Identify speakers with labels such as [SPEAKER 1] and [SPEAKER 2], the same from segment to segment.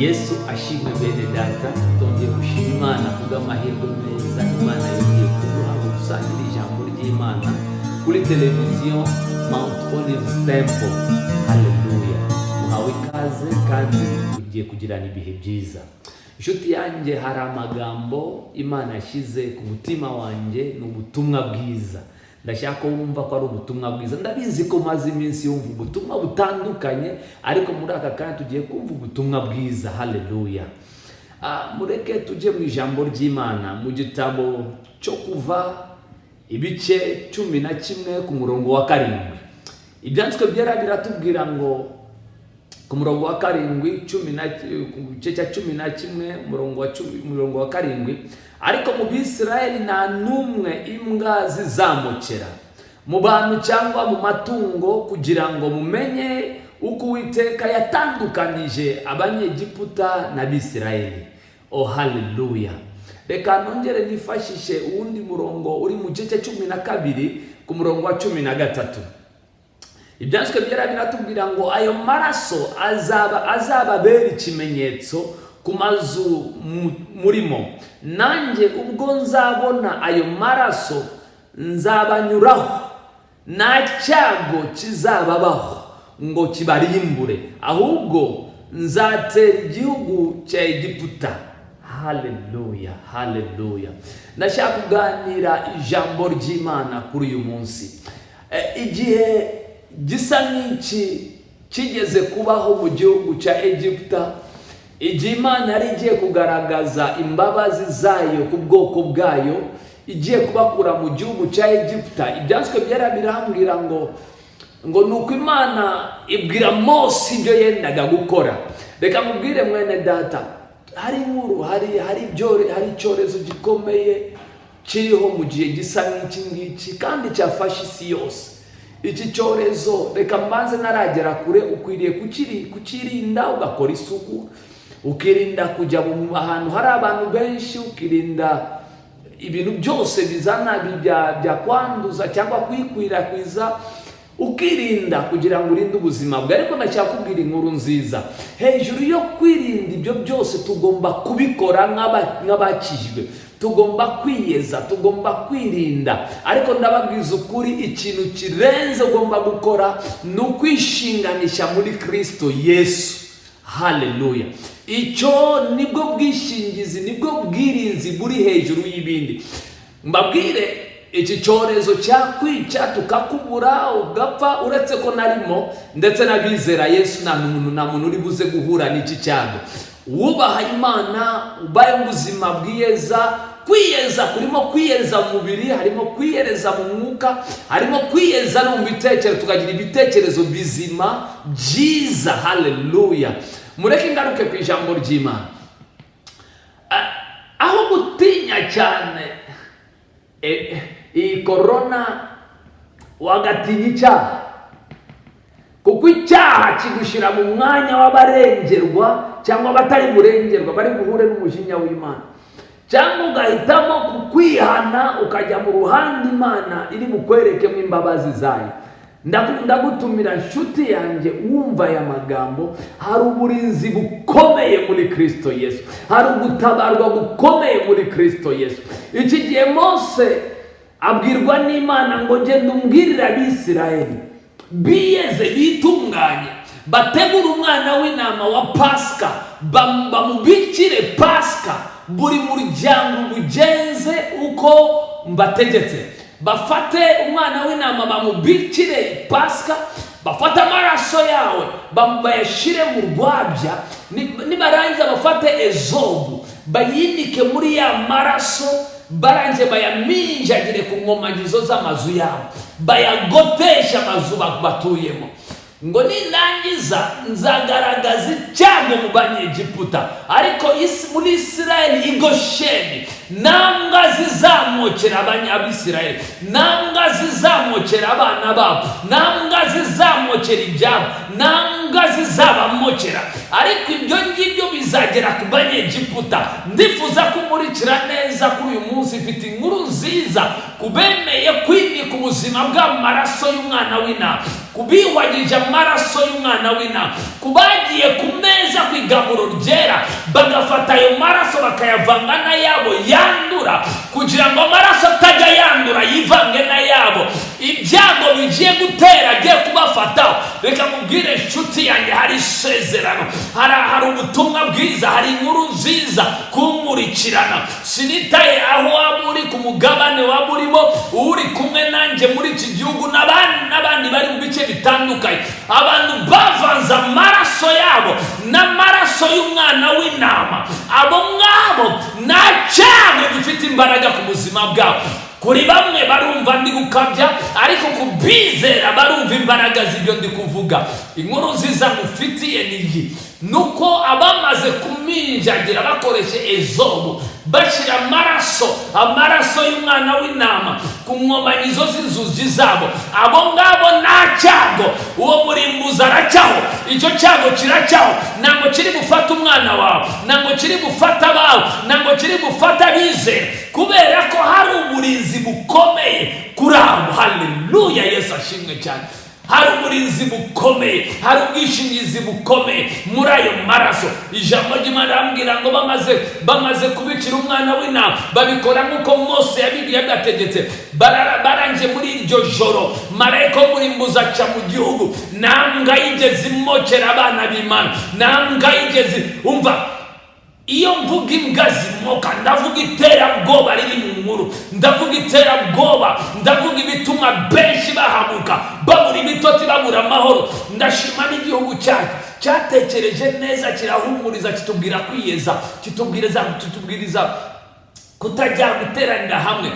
[SPEAKER 1] Yesu ashimwe bene data, tongeye gushima Imana kubw'amahirwe meza Imana yongeye kuduha ngo dusangire ijambo ry'Imana kuri televiziyo Mount Olives Temple. Haleluya, muhawe ikaze kandi ugiye kugirana ibihe byiza. Inshuti yanjye, hari amagambo Imana yashyize ku mutima wanjye, ni ubutumwa bwiza. Ndashaka wumva ko ari ubutumwa bwiza. Ndabizi ko maze iminsi yumva ubutumwa butandukanye, ariko muri aka kanya tugiye kumva ubutumwa bwiza. Haleluya. Mureke tujye mu ijambo ry'Imana mu gitabo cyo Kuva ibice 11 ku murongo wa 7. Ibyanditswe byera biratubwira ngo ku murongo wa 7, ku gice cya 11 umurongo wa 7, ariko mu Bisirayeli nta numwe imbwa zizamukera mu bantu cyangwa mu matungo, kugira ngo mumenye uko Uwiteka yatandukanije Abanyegiputa na Bisirayeli. Oh haleluya. Reka nongere nifashishe uwundi murongo uri mu gice cya 12 ku murongo wa 13. Ibyanditswe byera biratubwira ngo ayo maraso azababera ikimenyetso ku mazu murimo, nanjye ubwo nzabona ayo maraso nzabanyuraho, nta cyago kizababaho ngo kibarimbure, ahubwo nzatera igihugu cya Egiputa. Haleluya, haleluya. Ndashaka kuganira ijambo ry'Imana kuri uyu munsi. Igihe gisa n'iki kigeze kubaho mu gihugu cya Egiputa, igihe Imana yari igiye kugaragaza imbabazi zayo ku bwoko bwayo, igiye kubakura mu gihugu cya Egiputa. Ibyanditswe byera birambwira ngo nuko Imana ibwira Mose ibyo yendaga gukora. Reka mubwire mwene data, hari inkuru, hari icyorezo gikomeye kiriho mu gihe gisa n'iki ngiki kandi cyafashe isi yose. Iki cyorezo, reka mbanze naragera kure, ukwiriye kukirinda, ugakora isuku, ukirinda kujya mu ahantu hari abantu benshi, ukirinda ibintu byose bizana bya kwanduza cyangwa kwikwirakwiza, ukirinda kugira ngo urinde ubuzima bwe. Ariko ndacyakubwira inkuru nziza. Hejuru yo kwirinda ibyo byose, tugomba kubikora nk'abakijwe, tugomba kwiyeza, tugomba kwirinda. Ariko ndababwiza ukuri, ikintu kirenze ugomba gukora ni ukwishinganisha muri Kristo Yesu. Haleluya. Icyo nibwo bwishingizi, nibwo bwirinzi buri hejuru y'ibindi. Mbabwire, iki cyorezo cyakwica tukakubura ugapfa, uretse ko narimo ndetse n'abizera Yesu nta muntu uri buze guhura n'iki cyago. Wubaha Imana, ubaye ubuzima bwiyeza. Kwiyeza kurimo kwiyeza mu mubiri, harimo kwiyereza mu mwuka, harimo kwiyeza no mu bitekerezo, tukagira ibitekerezo bizima byiza. Haleluya. Mureke ingaruke ku ijambo ry'Imana. Aho gutinya cyane iyi corona, wagatinya icyaha, kuko icyaha kigushyira mu mwanya w'abarengerwa cyangwa abatari burengerwa, bari buhure n'umujinya w'Imana. Cyangwa ugahitamo kukwihana, ukajya mu ruhande Imana iri bukwerekemo imbabazi zayo. Ndagutumira nshuti yanjye, wumva aya magambo. Hari uburinzi bukomeye muri Kristo Yesu, hari ugutabarwa gukomeye muri Kristo Yesu. Iki gihe Mose abwirwa n'Imana ngo genda umbwirire Abisirayeli biyeze, bitunganye, bategura umwana w'intama wa Pasika, bamubikire Pasika, buri muryango ugenze uko mbategetse. Bafate umwana w'intama bamubikire Pasika, bafate amaraso yawe bayashire mu rwabya, nibarangiza bafate ezobu bayinike muri ya maraso, barangize bayaminjagire ku nkomagizo z'amazu yabo, bayagotesha amazu batuyemo. Ngo nindangiza nzagaragaza icyago mu Banyegiputa, ariko muri Isirayeli i Gosheni nambwa zizamukera Abisirayeli, nambwa zizamukera abana babo, nambwa zizamukera ibyabo, nambwa zizabamukera. Ariko ibyo ngibyo bizagera ku Banyegiputa. Ndifuza kumurikira neza kuri uyu munsi. Mfite inkuru nziza kubemeye kwimika ubuzima bw'amaraso y'umwana w'intama, kubihwagije amaraso y'umwana w'intama, kubagiye ku meza ku igaburo ryera bagafata ayo maraso bakayavanga n'ayabo yandura, kugira ngo amaraso atajya yandura yivange n'ayabo, ibyago bigiye gutera agiye kubafataho. Reka mubwire inshuti yanjye, hari isezerano, hari ubutumwa bwiza, hari inkuru nziza kumurikirana. Sinitaye aho waba uri, ku mugabane waba urimo, uri kumwe nanjye muri iki gihugu n'abandi bari mu bice bitandukanye, abantu bavanze amaraso yabo n'amaraso y'umwana w'intama, abo ngabo nta cyago gifite imbaraga ku buzima bwabo. Kuri bamwe barumva ndi gukabya, ariko kubizera barumva imbaraga z'ibyo ndi kuvuga. Inkuru nziza ngufitiye niyi, nuko abamaze kuminjagira bakoreshe ezobu, bashyira amaraso y'umwana w'intama ku nkomanyizo z'inzugi zabo, abo ngabo nta cyago, uwo murimbuzi aracyaho, icyo cyago kiracyaho. Ntabwo kiri gufata umwana wawe, ntabwo kiri gufata abawe, ntabwo kiri gufata abizera, kubera ko hari uburinzi bukomeye kuri abo. Haleluya, Yesu ashimwe cyane. Hari uburinzi bukomeye, hari ubwishingizi bukomeye muri ayo maraso. Ijambo ry'Imana rambwira ngo bamaze kubikira umwana w'intama, babikora nk'uko Mose yabitegetse. Baranje muri iryo joro, marayika w'umurimbuzi aca mu gihugu, nambwa yigeze imokera abana b'Imana, nambwa yigeze umva. Iyo mvuga imbwa zimoka, ndavuga iterabwoba riri mu nkuru, ndavuga iterabwoba, ndavuga ibituma benshi bahabuka, babura ibitotsi, babura amahoro. Ndashima n'igihugu cyacu cyatekereje neza, kirahumuriza, kitubwira kwiyeza, kitubwiriza kutajya guteranira hamwe.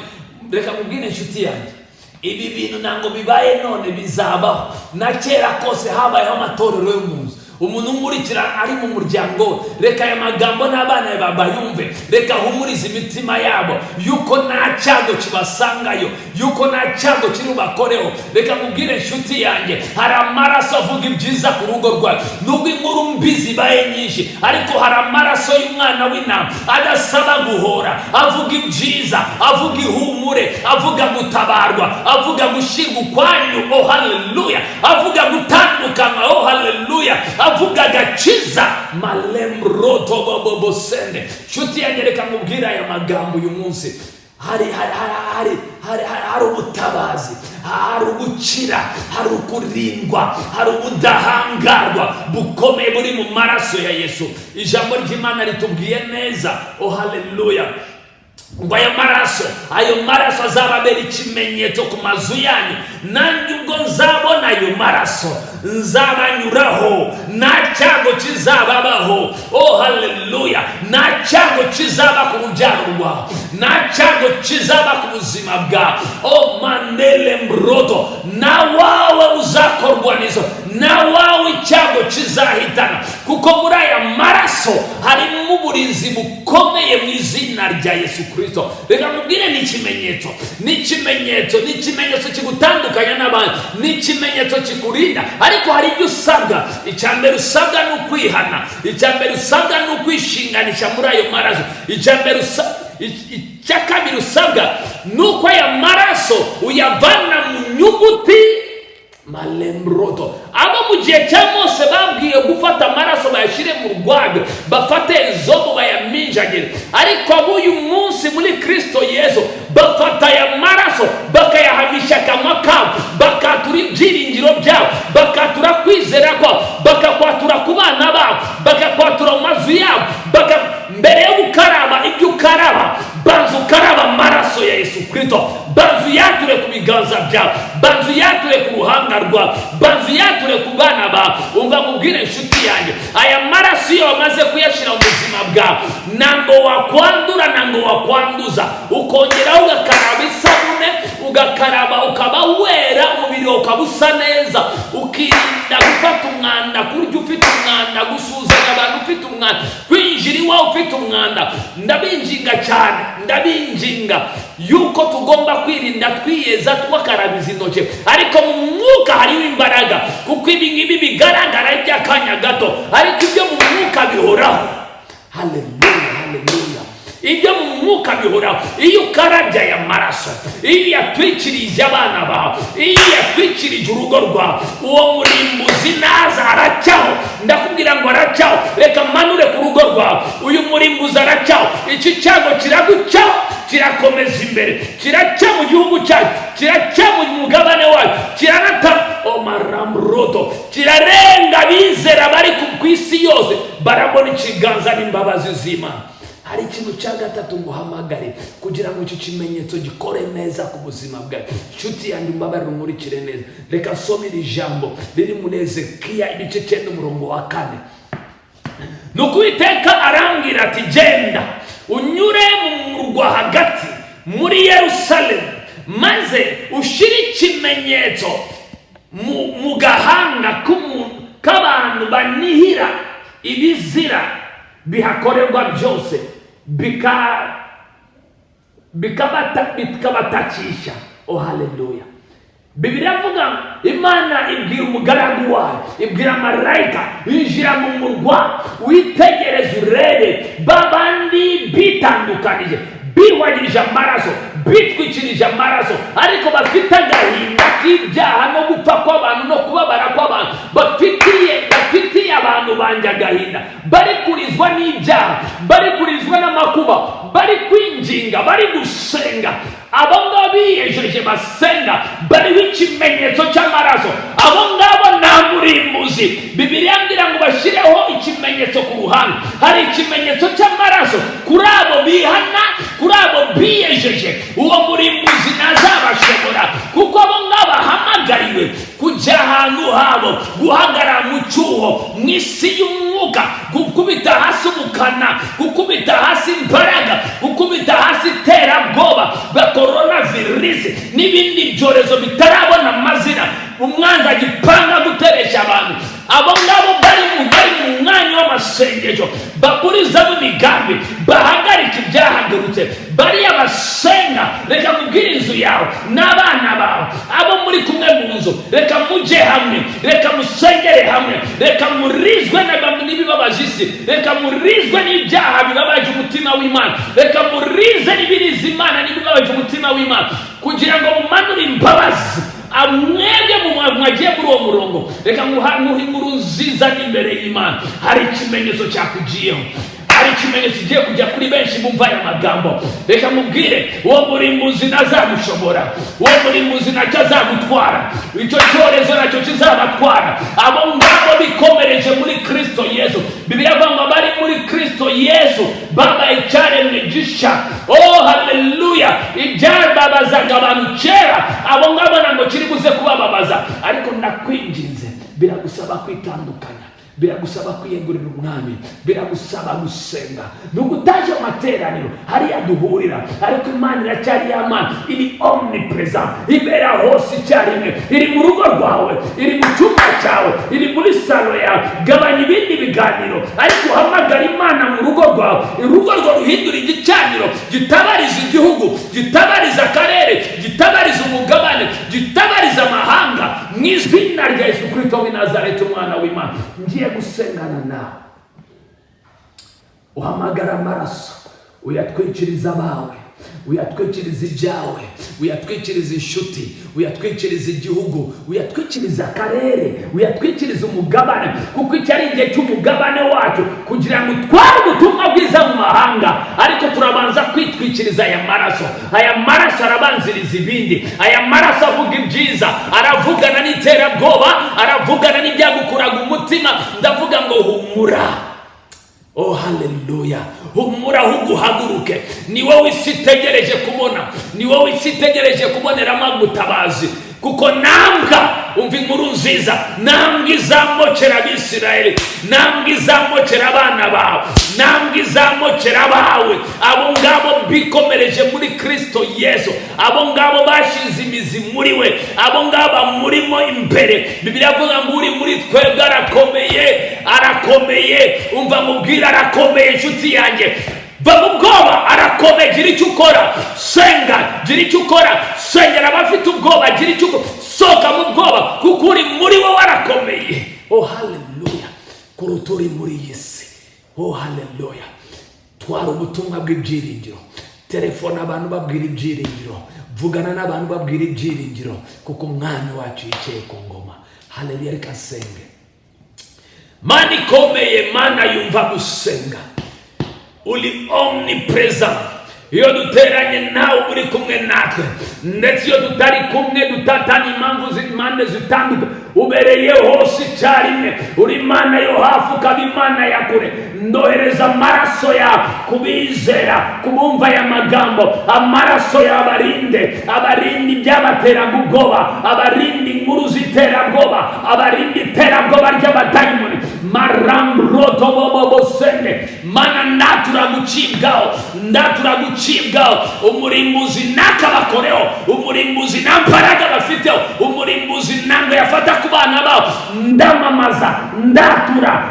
[SPEAKER 1] Reka mubwire inshuti yanjye, ibi bintu ntabwo bibaye none, bizabaho. Na kera kose habayeho amatorero yo mu nzu. Umuntu umurikira ari mu muryango, reka aya magambo n'abana babayumve, reka humurize imitima yabo yuko nta cyago kibasangayo, yuko nta cyago kiri bubakoreho. Reka mubwire inshuti yanjye, hari amaraso avuga ibyiza ku rugo rwawe. Nubwo inkuru mbi zibaye nyinshi, ariko hari amaraso y'umwana w'intama adasaba guhora, avuga ibyiza, avuga ihumure, avuga gutabarwa, avuga gushyirwa ukwanyu. Oh haleluya. Avuga gutandukana. Oh haleluya. Avuga agakiza. Malemroto bobosende. Nshuti yanjye, reka mubwire aya magambo uyu munsi. Hari ubutabazi, hari ugukira, hari ukurindwa, hari ubudahangarwa bukomeye buri mu maraso ya Yesu. Ijambo ry'Imana ritubwiye neza. Oh haleluya. Ngo ayo maraso azababera ikimenyetso ku mazu yanyu, nanjye ubwo nzabona ayo maraso nzabanyuraho, nta cyago kizababaho. Oh haleluya. Nta cyago kizaba ku rubyaro rwawe, nta cyago kizaba ku buzima bwawe. Oh manele mbroto, na wawe uzakorwa nizo, na wawe icyago kizahitana, kuko muri aya maraso harimo uburinzi bukomeye mu izina rya Yesu Kristo. Reka mubwire, ni ikimenyetso, ni ikimenyetso kigutandukanya n'abandi, ni ikimenyetso kikurinda. Ariko hari ibyo usabwa. Icyambere usabwa ni ukwihana, icyambere usabwa ni ukwishinganisha muri ayo maraso, icyakabiri usabwa ni uko aya maraso uyavana mu nyuguti malembroto. Abo mu gihe cya Mose babwiye gufata amaraso bayashyire mu rwabyo, bafate ezobu bayaminjagire. Ariko ab'uyu munsi muri Kristo Yesu bafata aya maraso bakayahamisha akanwa kabo, bakatura ibyiringiro byabo, bakatura kwizera kwabo, bakakwatura ku bana babo, bakakwatura mu mazu yabo. Mbere yo gukaraba ibyo ukaraba, banza ukaraba amaraso ya Yesu Kristo. Banza uyature ku biganza byawe, banza uyature ku ruhanga rwawe, banza uyature ku bana bawe. Umva mubwire inshuti yanjye, aya maraso iyo wamaze kuyashyira mu buzima bwawe, ntabwo wakwandura, ntabwo wakwanduza. Ukongeraho ugakaraba isabune, ugakaraba ukaba wera, umubiri ukaba usa neza, ukirinda gufata umwanda, kurya ufite umwanda, gusuzanya abantu ufite umwanda, kwinjira iwawe ufite umwanda. Ndabinginga cyane, ndabinginga yuko tugomba kwirinda twiyeza, twakarabiza intoki, ariko mu mwuka hariho imbaraga, kuko ibi ngibi bigaragara iby'akanya gato, ariko ibyo mu mwuka bihoraho. Haleluya, haleluya. ibyo mu mwuka bihoraho. Iyo ukarabya aya maraso, iyo yatwikirije abana bawe, iyo yatwikirije urugo rwawe, uwo murimbuzi naza aracyaho. Ndakubwira ngo aracyaho. Reka manure ku rugo rwawe, uyu murimbuzi aracyaho. Iki cyago kiragucaho, kirakomeza imbere, kiracya mu gihugu cyacu, kiracya mu mugabane wacu, kiranata omaramrodo, kirarenga bizera bari ku isi yose, barabona ikiganza n'imbabazi z'Imana. Hari ikintu cya gatatu nguhamagare kugira ngo iki kimenyetso gikore neza ku buzima bwawe. Nshuti yanjye umbabarire umurikire neza. Reka nsome iri jambo riri muri Ezekiya ibice 9:4. Nuko Uwiteka arambwira ati, genda unyure mu murwa hagati muri Yerusalemu, maze ushire ikimenyetso mu gahanga k'abantu banihira ibizira bihakorerwa byose, bikabatakisha. Oh haleluya. Bibiliya avuga Imana ibwira umugaragu wayo, ibwira marayika, injira mu murwa witegereze urebe babandi bitandukanije, bihwanyirije amaraso, bitwikirije amaraso, ariko bafite agahinda k'ibyaha no gupfa kw'abantu no kubabara kw'abantu. Bafitiye abantu banje agahinda, bari kurizwa n'ibyaha, bari kurizwa n'amakuba, bari kwinginga, bari gusenga. Abo ngabo biyejeje basenga, bariho ikimenyetso cy'amaraso. Abo ngabo nta murimbuzi. Bibiliya mbwira ngo bashyireho ikimenyetso ku ruhande. Hari ikimenyetso cy'amaraso kuri abo bihana, kuri abo biyejeje. Uwo murimbuzi ntazabashobora, kuko abo ngabo bahamagariwe kujya ahantu habo, guhagarara mu cyuho, mu isi y'umwuka, gukubita hasi ubukana, gukubita hasi imbaraga, gukubita hasi iterabwoba, coronavirus n'ibindi byorezo bitarabona amazina umwanzi agipanga guteresha abantu. Abo ngabo bari mu mwanya w'amasengesho, baburizamo imigambi, bahagarika ibyahagurutse, bariya basenga. Reka mubwire inzu yawe n'abana bawe, abo muri kumwe mu nzu, reka mujye hamwe, reka musengere hamwe, reka murizwe n'ibibabaje isi, reka murizwe n'ibyaha bibabaje umutima w'Imana, reka murize n'ibiriza Imana n'ibibabaje umutima w'Imana, kugira ngo mumanure imbabazi. Amwebwe mwagiye muri uwo murongo, reka nguhe inkuru nziza n'imbere y'Imana. Hari ikimenyetso cyakugiyeho, hari ikimenyetso kigiye kujya kuri benshi bumva aya magambo. Reka mubwire, uwo murimbuzi ntazagushobora, uwo murimbuzi ntacyo azagutwara, icyo cyorezo nacyo kizabatwara. Abo ngabo bikomereje muri Kristo Yesu. Bibiliya avuga ngo bari muri Kristo Yesu babaye icyaremwe gisha. Oh haleluya. Ibyababazaga abantu kera, abo ngabo ntabwo kiri buze kubababaza. Ariko ndakwinginze, biragusaba kwitandukanya, biragusaba kwiyegurira umwami, biragusaba gusenga. Nugutaje amateraniro hariya duhurira, ariko Imana iracyari y'Imana, iri omnipresent, ibera hose icyarimwe, iri mu rugo rwawe, iri mu cyumba cyawe, iri muri salo yawe. Gabanya ibindi biganiro, ariko uhamagara Imana mu rugo rwawe. Urugo rwawe ruhindura igicaniro, gitabariza igihugu, gitabariza akarere, gitabariza umugabane, gitabariza amahanga, mu izina rya Yesu Kristo w'i Nazareti, umwana w'Imana. Ngiye gusengana nawe, uhamagara amaraso, uyatwikiriza abawe, uyatwikiriza ibyawe, uyatwikiriza inshuti, uyatwikiriza igihugu, uyatwikiriza akarere, uyatwikiriza umugabane, kuko iki ari igihe cy'umugabane wacu, kugira ngo tware ubutumwa bwiza mu mahanga. Ariko turabanza kwitwikiriza aya maraso. Aya maraso arabanziriza ibindi. Aya maraso avuga ibyiza, aravugana n'iterabwoba, aravugana n'ibyagukuraga umutima. Ndavuga ngo humura. Oh haleluya. Humura uhaguruke. Ni wowe isi itegereje kubona, ni wowe isi itegereje kuboneramo gutabazi, kuko nambwa, umva inkuru nziza, nambwa izamokera Abisirayeli, nambwa izamokera abana bawe, nambwa izamokera abawe. Abo ngabo bikomereje muri Kristo Yesu, abo ngabo bashize imizi muri we, abo ngabo murimo imbere. Bibiliya avuga ngo uri muri twebwe arakomeye, arakomeye. Umva mubwira, arakomeye inshuti yanjye. Va mu bwoba, arakomeye. Gira icyo ukora, senga. Gira icyo ukora, sengera abafite ubwoba. Gira icyo ukora, soka mu bwoba, kuko uri muri wowe arakomeye. Oh haleluya. Kuruta uri muri iyi si. Oh haleluya.
[SPEAKER 2] twara ubutumwa bw'ibyiringiro, telefone abantu babwira ibyiringiro, vugana n'abantu babwira ibyiringiro, kuko umwami wacu yicaye ku ngoma. Haleluya. Reka nsenge. Mana ikomeye, Mana yumva gusenga, uri omnipresent. Iyo duteranye nawe uri kumwe natwe, ndetse iyo tutari kumwe dutatana impamvu z'impande zitandukanye, ubereye hose icyarimwe, uri Imana yo hafi ukaba Imana ya kure. Ndohereza amaraso yawe kubizera, kubumva aya magambo. Amaraso yawe abarinde ibyabateraga ubwoba, abarinde inkuru ziterabwoba, abarinde iterabwoba ry'abadayimoni. Marambroto bobosende. Mana ndatura gucibwaho, umurimbuzi nakabakoreho, umurimbuzi nta mbaraga bafiteho, umurimbuzi ntabwo yafata ku bana babo. Ndamamaza,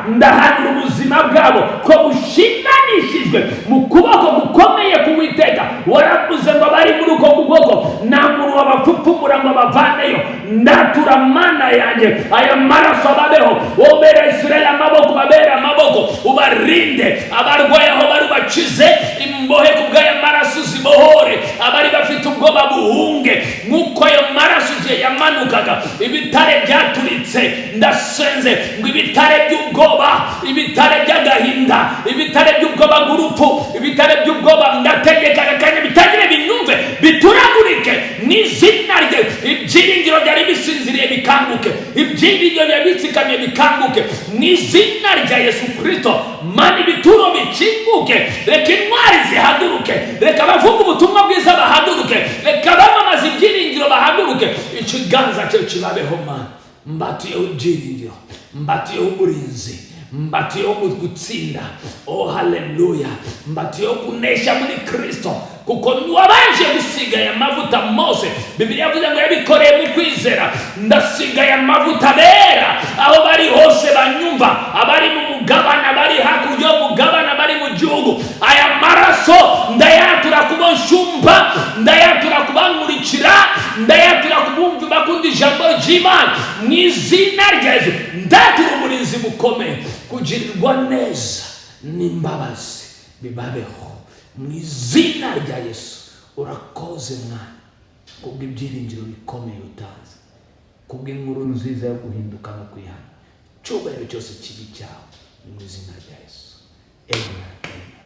[SPEAKER 2] ndahanira ubuzima bwabo ko bushinganishijwe mu kuboko gukomeye k'Uwiteka. Waravuze ngo bari muri uko kuboko nta muntu wabapfupfumura ngo bavaneyo. Ndatura Mana yanjye aya maraso ababeho, wobere Israeli amaboko, babere amaboko, ubarinde abarwaye aho bari bakize, imbohe kubw'aya maraso zibohore, abari bafite ubwoba buhunge. Nk'uko ayo maraso igihe yamanukaga ibitare byaturitse, ndasenze ngo ibitare by'ubwoba, ibitare by'agahinda, ibitare by'ubwoba bw'urupfu, ibitare by'ubwoba ndategeka kanya bitagire binyumve, bituragurike n'izina rye. Ibyiringiro byari bisinziriye bikanguke, ibyiringiro byari bitsikamye bikanguke n'izina rya Yesu Kristo. Mana ibituro bikinguke, reka intwari zihaguruke, reka abavuga ubutumwa bwiza bahaguruke, reka abamamaza ibyiringiro bahaguruke. Ikiganza cyawe kibabeho Mana. Mbatiyeho ibyiringiro, mbatiyeho uburinzi, mbatiyeho gutsinda. Oh haleluya. Mbatiyeho kunesha muri Kristo, kuko wabanje gusiga aya mavuta Mose. Bibiliya yavuze ngo yabikoreye mu kwizera. Ndasiga aya mavuta bera aho bari hose banyumva, abari mu mugabane, abari hakurya y'umugabane, abari mu gihugu. Aya maraso ndayatura kuba nshumba, ndayatura kubankurikira, ndayatura kubumva bakunda ijambo ry'Imana. Mu izina rya Yesu ndatura umurinzi bukomeye, kugirirwa neza n'imbabazi bibabeho mu izina rya Yesu. Urakoze Mwana kubw'ibyiringiro bikomeye utanze, kubw'inkuru nziza yo guhinduka no kwihana. Cyubahiro cyose kibi cyawe mu izina rya Yesu. Amen.